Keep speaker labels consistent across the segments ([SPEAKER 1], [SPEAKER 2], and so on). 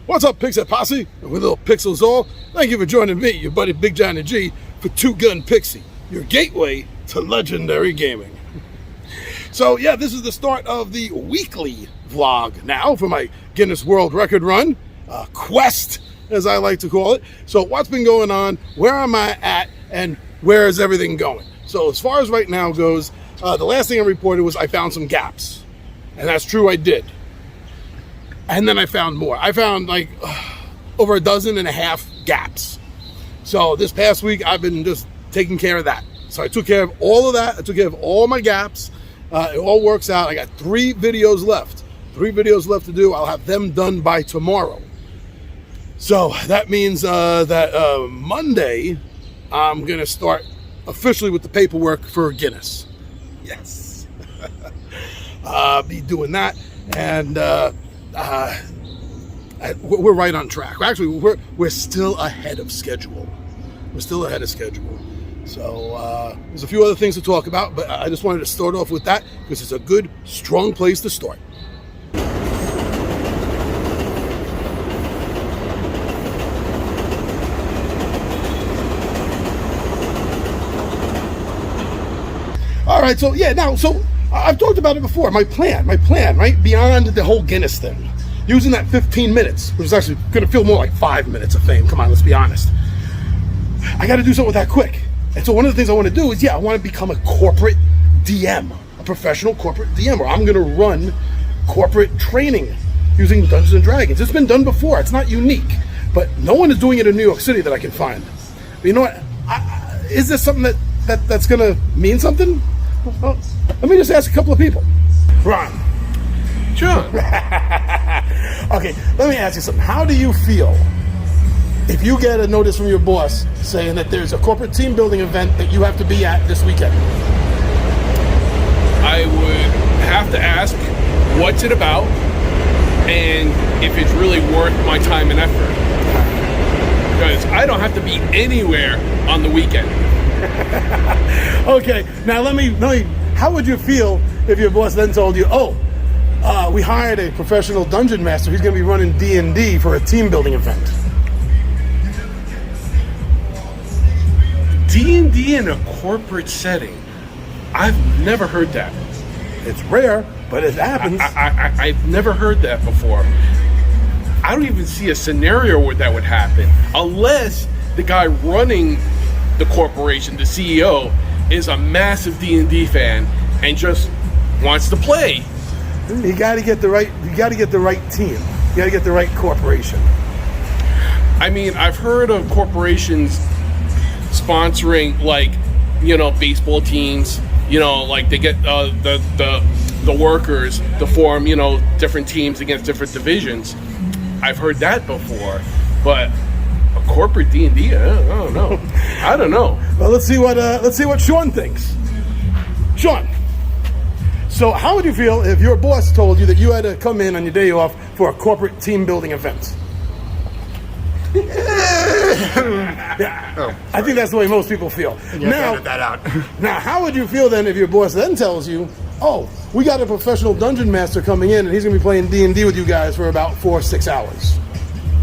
[SPEAKER 1] What's up, Pixel Posse? And with little Pixels all, thank you for joining me, your buddy Big Johnny G, for Two Gun Pixie, your gateway to legendary gaming. So yeah, this is the start of the weekly vlog now for my Guinness World Record run, quest, as I like to call it. So what's been going on, where am I at, and where is everything going? So as far as right now goes, the last thing I reported was I found some gaps. And that's true, I did. And then I found more. I found like over 12.5 gaps. So this past week, I've been just taking care of that. So I took care of all of that. I took care of all my gaps. It all works out. I got 3 videos left. 3 videos left to do. I'll have them done by tomorrow. So that means that Monday, I'm going to start officially with the paperwork for Guinness. Yes. I'll be doing that. And we're right on track. Actually, we're still ahead of schedule. We're still ahead of schedule. So there's a few other things to talk about, but I just wanted to start off with that because it's a good, strong place to start. All right, so yeah, now, so I've talked about it before. My plan, right? Beyond the whole Guinness thing. Using that 15 minutes, which is actually going to feel more like 5 minutes of fame. Come on, let's be honest. I got to do something with that quick. And so one of the things I want to do is, I want to become a corporate DM, a professional corporate DM, where I'm going to run corporate training using Dungeons & Dragons. It's been done before. It's not unique. But no one is doing it in New York City that I can find. But you know what? Is this something that's going to mean something? Well, let me just ask a couple of people. Ron.
[SPEAKER 2] Sure.
[SPEAKER 1] Okay, let me ask you something. How do you feel if you get a notice from your boss saying that there's a corporate team building event that you have to be at this weekend?
[SPEAKER 2] I would have to ask, what's it about, and if it's really worth my time and effort. Because I don't have to be anywhere on the weekend.
[SPEAKER 1] Okay, now let me, how would you feel if your boss then told you, we hired a professional dungeon master. He's going to be running D&D for a team building event.
[SPEAKER 2] D&D in a corporate setting. I've never heard that.
[SPEAKER 1] It's rare, but it happens.
[SPEAKER 2] I've never heard that before. I don't even see a scenario where that would happen. Unless the guy running the corporation, the CEO, is a massive D&D fan and just wants to play.
[SPEAKER 1] You got to get the right. You got to get the right team. You got to get the right corporation.
[SPEAKER 2] I mean, I've heard of corporations sponsoring, like, baseball teams. Like they get the workers to form, different teams against different divisions. I've heard that before, but a corporate D&D, I don't know. I don't know.
[SPEAKER 1] Well, let's see what Sean thinks. Sean. So how would you feel if your boss told you that you had to come in on your day off for a corporate team building event? Yeah.
[SPEAKER 3] Oh,
[SPEAKER 1] I think that's the way most people feel.
[SPEAKER 3] You have to edit that out.
[SPEAKER 1] Now, how would you feel then if your boss then tells you, we got a professional dungeon master coming in and he's going to be playing D&D with you guys for about 4 or 6 hours?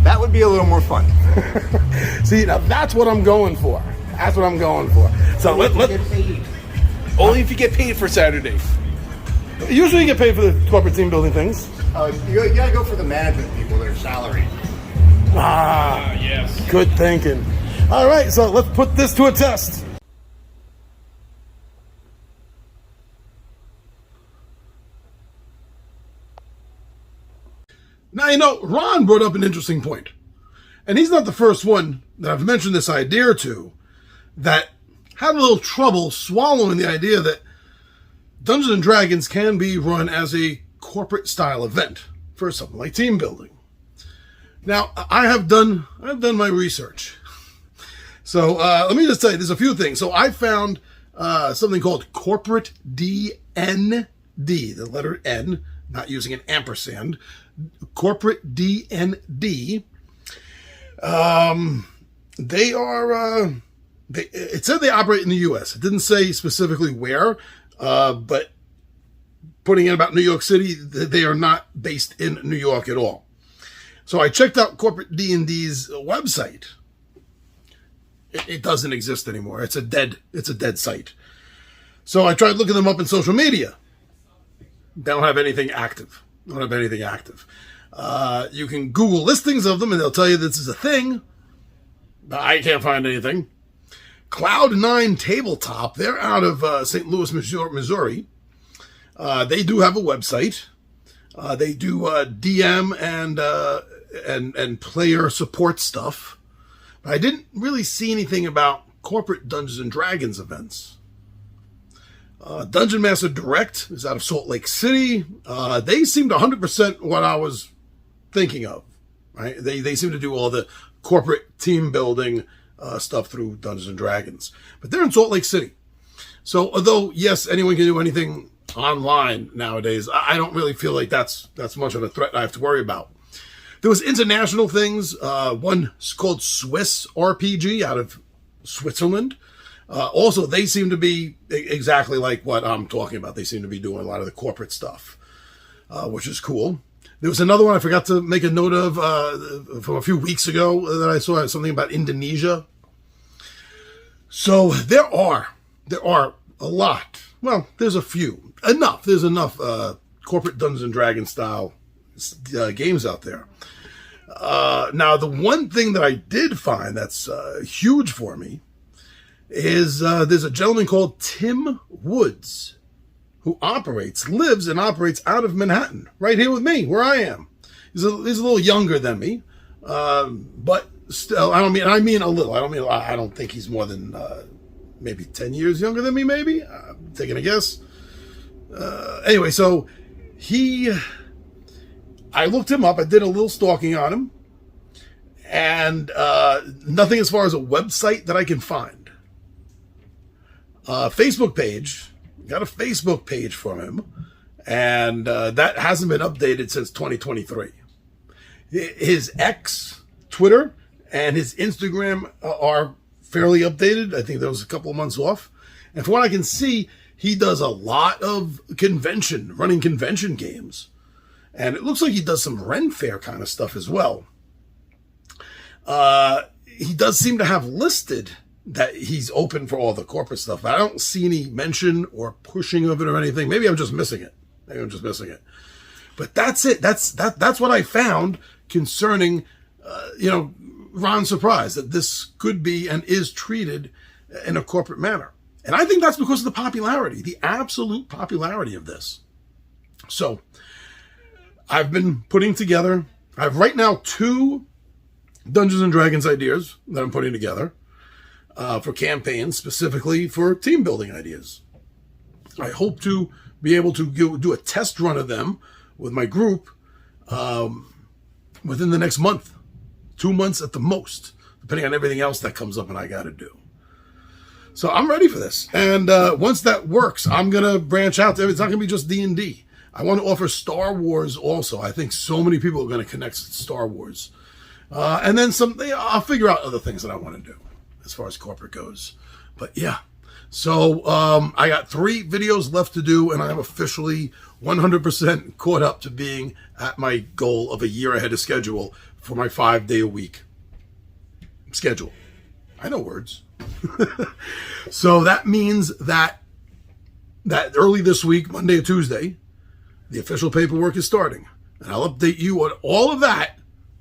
[SPEAKER 3] That would be a little more fun.
[SPEAKER 1] See, now that's what I'm going for. That's what I'm going for. So let
[SPEAKER 3] get paid.
[SPEAKER 2] Only if you get paid for Saturday.
[SPEAKER 1] Usually you get paid for the corporate team building things.
[SPEAKER 3] You gotta go for the management people that are salaried.
[SPEAKER 2] Yes.
[SPEAKER 1] Good thinking. All right, so let's put this to a test. Now, Ron brought up an interesting point. And he's not the first one that I've mentioned this idea to that had a little trouble swallowing the idea that Dungeons & Dragons can be run as a corporate style event for something like team building. Now, I've done my research. So let me just tell you, there's a few things. So I found something called corporate DND, the letter N, not using an ampersand, corporate DND. They are, it said they operate in the U.S. It didn't say specifically where, but putting in about New York City, they are not based in New York at all. So I checked out corporate D&D's website. It doesn't exist anymore. It's a dead site. So I tried looking them up in social media. They don't have anything active. You can Google listings of them and they'll tell you this is a thing. But I can't find anything. Cloud9 Tabletop, they're out of St. Louis, Missouri. They do have a website. They do DM and player support stuff. But I didn't really see anything about corporate Dungeons and Dragons events. Dungeon Master Direct is out of Salt Lake City. They seemed 100% what I was thinking of. Right? They seem to do all the corporate team building stuff through Dungeons and Dragons. But they're in Salt Lake City. So although, yes, anyone can do anything online nowadays, I don't really feel like that's much of a threat I have to worry about. There was international things. One called Swiss RPG out of Switzerland. Also, they seem to be exactly like what I'm talking about. They seem to be doing a lot of the corporate stuff, which is cool. There was another one I forgot to make a note of from a few weeks ago that I saw, something about Indonesia. So there are a lot. Well, there's a few. There's enough corporate Dungeons and Dragons style games out there. Now, the one thing that I did find that's huge for me is there's a gentleman called Tim Woods who lives and operates out of Manhattan, right here with me, where I am. He's a little younger than me, but still, I mean a little. I don't think he's more than maybe 10 years younger than me, maybe. I'm taking a guess. Anyway, so I looked him up. I did a little stalking on him, and nothing as far as a website that I can find. Facebook page. Got a Facebook page from him, and that hasn't been updated since 2023. His X, Twitter, and his Instagram are fairly updated. I think that was a couple of months off. And from what I can see, he does a lot of running convention games. And it looks like he does some Ren Fair kind of stuff as well. He does seem to have listed that he's open for all the corporate stuff. I don't see any mention or pushing of it or anything. Maybe I'm just missing it. But that's it. That's what I found concerning, Ron's surprise that this could be and is treated in a corporate manner. And I think that's because of the popularity, the absolute popularity of this. So I've been putting together, I have right now 2 Dungeons and Dragons ideas that I'm putting together for campaigns, specifically for team building ideas. I hope to be able to do a test run of them with my group within the next month, 2 months at the most, depending on everything else that comes up and I got to do. So I'm ready for this. And once that works, I'm going to branch out. It's not going to be just D&D. I want to offer Star Wars also. I think so many people are going to connect to Star Wars. And then I'll figure out other things that I want to do as far as corporate goes. But yeah. So I got 3 videos left to do, and I'm officially 100% caught up to being at my goal of a year ahead of schedule for my 5-day-a-week schedule. I know words. So that means that early this week, Monday or Tuesday, the official paperwork is starting. And I'll update you on all of that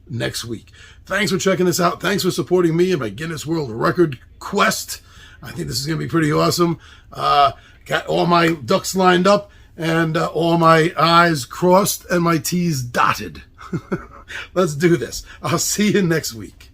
[SPEAKER 1] next week. Thanks for checking this out. Thanks for supporting me in my Guinness World Record quest. I think this is going to be pretty awesome. Got all my ducks lined up and all my I's crossed and my T's dotted. Let's do this. I'll see you next week.